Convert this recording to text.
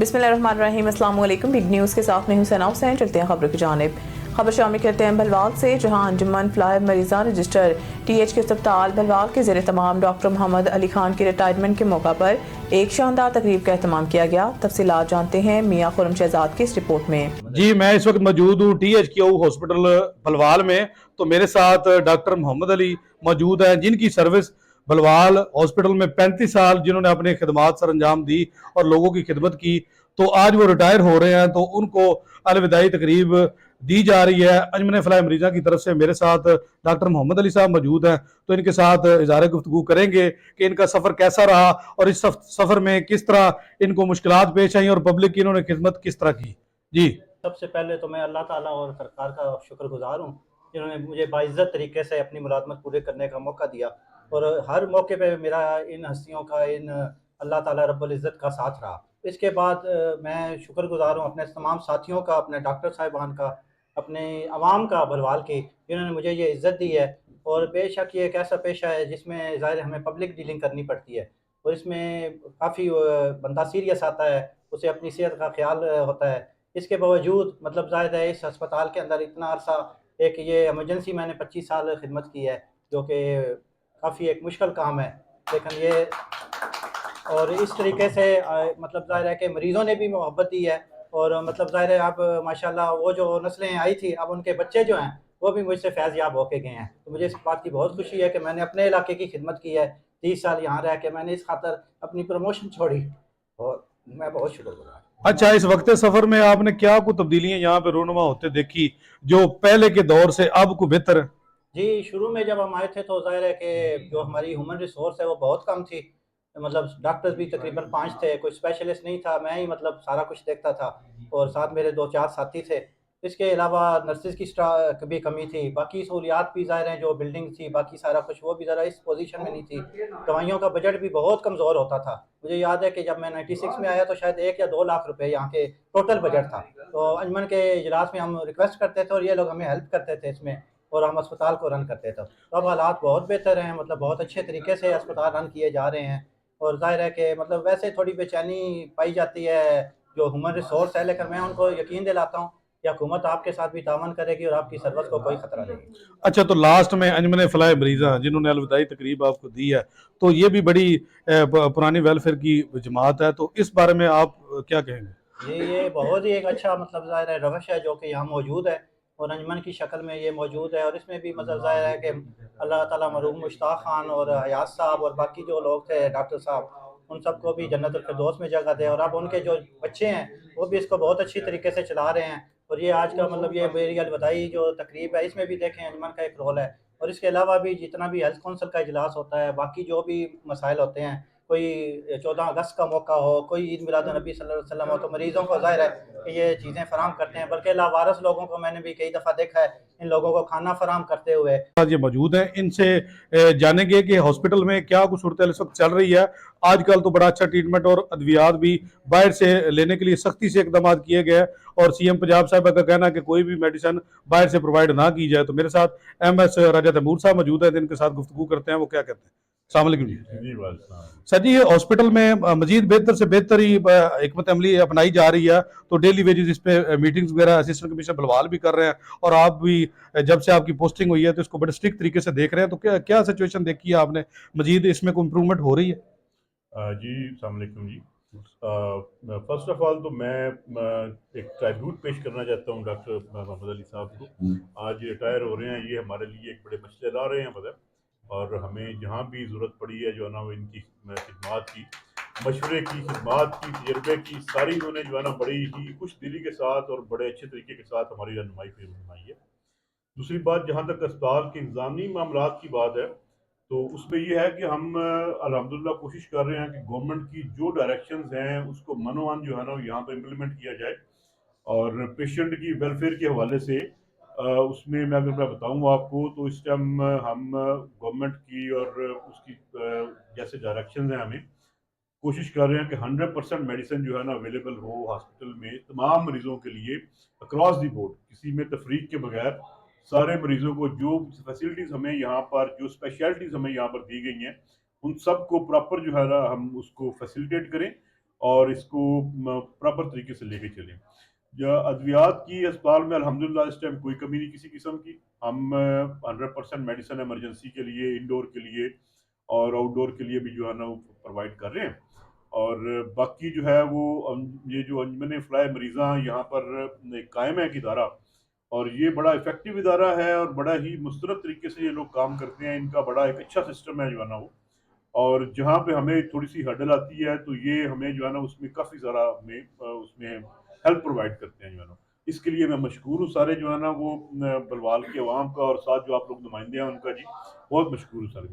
बिस्मिल्लाहिर्रहमानिर्रहीम, अस्सलाम वालेकुम। बिग न्यूज़ के साथ मैं हूं सना हुसैन। चलते हैं खबरों की जानिब। खबर शामिल करते हैं भलवाल से, जहां अंजुमन फ्लाई मरीज़ा रजिस्टर TH के अस्पताल भलवाल के ज़ेर तमाम डॉक्टर मोहम्मद अली खान की रिटायरमेंट के मौका पर एक शानदार तकरीब का एहतमाम किया गया। तफसीलात जानते हैं मियाँ खुर्रम शहजाद की इस रिपोर्ट में। जी, मैं इस वक्त मौजूद हूँ TH हॉस्पिटल भलवाल में। तो मेरे साथ डॉक्टर मोहम्मद अली मौजूद हैं, जिनकी सर्विस भलवाल हॉस्पिटल में 35 साल जिन्होंने अपने खिदमात सर अंजाम दी और लोगों की खिदमत की। तो आज वो रिटायर हो रहे हैं, तो उनको अलविदाई तकरीब दी जा रही है अंजुमन फलाह मरीजा की तरफ से। मेरे साथ डॉक्टर मोहम्मद अली साहब मौजूद हैं, तो इनके साथ इज़हार गुफ्तगू करेंगे कि इनका सफ़र कैसा रहा और इस सफ़र में किस तरह इनको मुश्किलात पेश आई और पब्लिक की इन्होंने खिदमत किस तरह की। जी, सबसे पहले तो मैं अल्लाह ताला और सरकार का शुक्रगुजार हूँ, जिन्होंने मुझे बाइज़्ज़त तरीके से अपनी मुरादमत पूरे करने का मौका दिया। और हर मौके पे मेरा इन हस्तियों का, इन अल्लाह ताला रब्बुल इज़्ज़त का साथ रहा। इसके बाद मैं शुक्रगुजार हूँ अपने तमाम साथियों का, अपने डॉक्टर साहिबान का, अपने अवाम का भलवाल की, जिन्होंने मुझे ये इज़्ज़त दी है। और बेशक ये एक ऐसा पेशा है जिसमें ज़ाहिर है हमें पब्लिक डीलिंग करनी पड़ती है, और इसमें काफ़ी बंदा सीरियस आता है, उसे अपनी सेहत का ख़्याल होता है। इसके बावजूद मतलब ज़ाहिर है इस अस्पताल के अंदर इतना अरसा, एक ये इमरजेंसी मैंने 25 साल खिदमत की है, जो कि काफ़ी एक मुश्किल काम है। लेकिन ये और इस तरीके से मतलब ज़ाहिर है कि मरीज़ों ने भी मोहब्बत दी है। और मतलब ज़ाहिर है अब माशाल्लाह वो जो नस्लें आई थी, अब उनके बच्चे जो हैं वो भी मुझसे फैज़ याब होके गए हैं। तो मुझे इस बात की बहुत खुशी है कि मैंने अपने इलाके की खिदमत की है। 30 साल यहाँ रह के मैंने इस खातर अपनी प्रमोशन छोड़ी, और मैं बहुत शुक्रगुज़ार। अच्छा, इस वक्त सफर में आपने क्या कुछ तब्दीलियां यहाँ पे रूनुमा होते देखी जो पहले के दौर से अब को बेहतर है? जी, शुरू में जब हम आए थे तो ज़ाहिर है कि जो हमारी ह्यूमन रिसोर्स है वो बहुत कम थी। मतलब डॉक्टर्स भी तकरीबन 5 थे, कोई स्पेशलिस्ट नहीं था, मैं ही मतलब सारा कुछ देखता था, और साथ मेरे 2-4 साथी थे। इसके अलावा नर्सेज़ की की भी कमी थी, बाकी सहूलियात भी ज़ाहिर हैं, जो बिल्डिंग थी, बाकी सारा कुछ वो भी ज़रा इस पोज़ीशन में नहीं थी। दवाइयों का बजट भी बहुत कमज़ोर होता था। मुझे याद है कि जब मैं 96 में आया तो शायद 1 या 2 लाख रुपए यहाँ के टोटल बजट था। तो अंजुमन के इजलास में हम रिक्वेस्ट करते थे और ये लोग हमें हेल्प करते थे इसमें, और हम अस्पताल को रन करते थे। तो अब हालात बहुत बेहतर हैं, मतलब बहुत अच्छे तरीके से अस्पताल रन किए जा रहे हैं। और ज़ाहिर है कि मतलब वैसे थोड़ी बेचैनी पाई जाती है जो ह्यूमन रिसोर्स है, लेकिन मैं उनको यकीन दिलाता हूँ कि हुकूमत आपके साथ भी तावन करेगी और आपकी सर्विस को कोई खतरा नहीं। अच्छा, तो लास्ट में अंजुमन फलाह मरीजा जिन्होंने अलविदाई तकरीब आपको दी है, तो ये भी बड़ी पुरानी वेलफेयर की जमात है, तो इस बारे में आप क्या कहेंगे? ये बहुत ही एक अच्छा मतलब ज़ाहिर है रवश है जो कि यहाँ मौजूद है, और अंजुमन की शक्ल में ये मौजूद है। और इसमें भी मतलब ज़ाहिर है कि अल्लाह ताला मरहूम मुश्ताक खान और हयात साहब और बाकी जो लोग थे डॉक्टर साहब, उन सबको भी जन्नतुल फिरदौस में जगह दे। और अब उनके जो बच्चे हैं वो भी इसको बहुत अच्छी तरीके से चला रहे हैं। और ये आज का मतलब ये मेरी अलविदाई जो तकरीब है, इसमें भी देखें अंजुमन का एक रोल है। और इसके अलावा भी जितना भी हेल्थ कौंसिल का इजलास होता है, बाकी जो भी मसाइल होते हैं, कोई 14 अगस्त का मौका हो, कोई ईद मिलादुन्नबी सल्लल्लाहु अलैहि वसल्लम हो, तो मरीज़ों को ज़ाहिर है कि ये चीज़ें फ़राहम करते हैं। बल्कि लावारिस लोगों को मैंने भी कई दफ़ा देखा है इन लोगों को खाना फ़राहम करते हुए। आज ये मौजूद हैं, इनसे जानेंगे कि हॉस्पिटल में क्या कुछ सूरत इस वक्त चल रही है। आजकल तो बड़ा अच्छा ट्रीटमेंट और अद्वियात भी बाहर से लेने के लिए सख्ती से इकदाम किए गए हैं, और CM पंजाब साहब का कहना है कि कोई भी मेडिसिन बाहर से प्रोवाइड ना की जाए। तो मेरे साथ MS राजा तैमूर साहब मौजूद हैं, जिनके साथ गुफ्तगू करते हैं, वो क्या कहते हैं। अस्सलाम वालेकुम जी। सर जी, ये हॉस्पिटल में मजीद बेहतर से बेहतर ही हिकमत अमली अपनाई जा रही है, तो डेली वेजेस इस पे मीटिंग्स वगैरह असिस्टेंट कमिश्नर भलवाल भी कर रहे हैं, और आप भी जब से आपकी पोस्टिंग हुई है तो इसको बड़े स्ट्रिक्ट तरीके से देख रहे हैं। तो क्या क्या सिचुएशन देखी है आपने, मजीद इसमें कोई इम्प्रूवमेंट हो रही है? जी, अस्सलाम वालेकुम जी। फ़र्स्ट ऑफ़ ऑल तो मैं एक ट्रिब्यूट पेश करना चाहता हूँ डॉक्टर मोहम्मद अली साहब को। आज रिटायर हो रहे हैं, ये हमारे लिए एक बड़े मसलेदार रहे हैं मगर, और हमें जहाँ भी ज़रूरत पड़ी है जो है ना वो इनकी खिदमात की, मशवरे की, खिदमात की, तजर्बे की, सारी इन्होंने जो है ना बड़ी ही खुश दिली के साथ और बड़े अच्छे तरीके के साथ हमारी रहनुमाई है। दूसरी बात, जहाँ तक अस्पताल के इंतज़ामी मामलात की बात है, तो उसमें ये है कि हम अल्हम्दुलिल्लाह कोशिश कर रहे हैं कि गवर्नमेंट की जो डायरेक्शंस हैं उसको मनोअन जो है ना यहाँ पर इम्प्लीमेंट किया जाए। और पेशेंट की वेलफेयर के हवाले से उसमें अगर मैं बताऊँ आपको, तो इस टाइम हम गवर्नमेंट की और उसकी जैसे डायरेक्शंस हैं, हमें कोशिश कर रहे हैं कि 100% मेडिसिन जो है ना अवेलेबल हो हॉस्पिटल में तमाम मरीज़ों के लिए, अक्रॉस द बोर्ड, किसी में तफरीक के बगैर सारे मरीज़ों को जो फैसिलिटीज़ हमें यहाँ पर, जो स्पेशलिटीज़ हमें यहाँ पर दी गई हैं, उन सब को प्रॉपर जो है ना हम उसको फैसिलिटेट करें। और इसको प्रॉपर तरीके से लेके चलें। अद्वियात की अस्पताल में अल्हम्दुलिल्लाह इस टाइम कोई कमी नहीं किसी किस्म की। हम 100% मेडिसिन इमरजेंसी के लिए, इंडोर के लिए और आउटडोर के लिए भी जो है ना वो प्रोवाइड कर रहे हैं। और बाकी जो है वो ये जो अंजमन फ्लाई मरीज़ा यहाँ पर एक कायम है एक इदारा, और ये बड़ा इफ़ेक्टिव इदारा है और बड़ा ही मुस्तरद तरीके से ये लोग काम करते हैं। इनका बड़ा एक अच्छा सिस्टम है जो है ना वो। और जहाँ पे हमें थोड़ी-सी हर्डल आती है तो ये हमें जो है ना उसमें काफ़ी ज़्यादा हमें उसमें हेल्प प्रोवाइड करते हैं जो है ना। इसके लिए मैं मशकूर हूँ सारे जो है ना वो बलवाल की अवाम का, और साथ जो आप लोग नुमाइंदे हैं उनका जी, बहुत मशकूर हूँ सर।